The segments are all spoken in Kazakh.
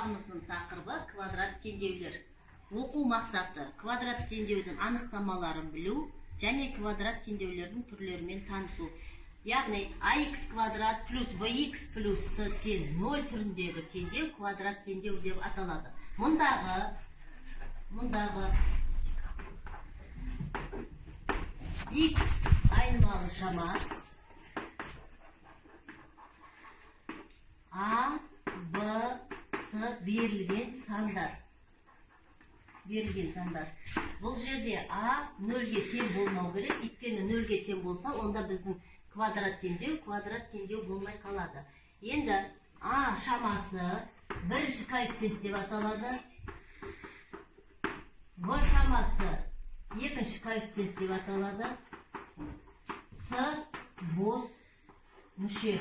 сабағымыздың тақырыбы квадрат теңдеулер. Оқу мақсаты квадрат теңдеудің анықтамаларын білу және квадрат теңдеулердің түрлерімен танысу. Яғни ax квадрат плюс bx плюс с тең 0 түріндегі теңдеу квадрат теңдеу деп аталады. Мұндағы x айнымалы шама a, b, с берілген сандар. Бұл жерде a 0-ге тең болмау керек, өйткені 0-ге тең болса, онда біздің квадрат теңдеу болмай қалады. Енді a шамасы бірінші коэффициент деп аталады, b шамасы екінші коэффициент деп аталады, с бос мүше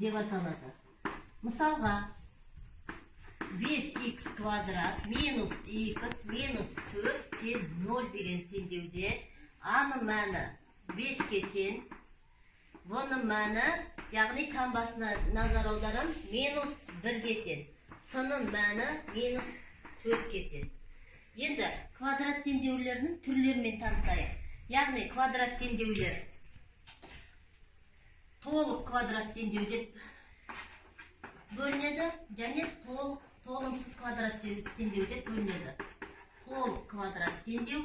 деп аталады. Мысалға, 5x квадрат минус x минус 4 тең 0 деген теңдеуде a-ның мәні 5-ке тең, b-ның мәні, яғни таңбасына назар аударамыз, минус 1-ге тең, с-ның мәні минус 4-ке тең. Енді квадрат теңдеулерінің түрлерімен танысайық. Яғни квадрат теңдеулер толық квадрат теңдеу деп бөлінеді, және толымсыз квадрат теңдеу деп бөлінеді. Толық квадрат теңдеу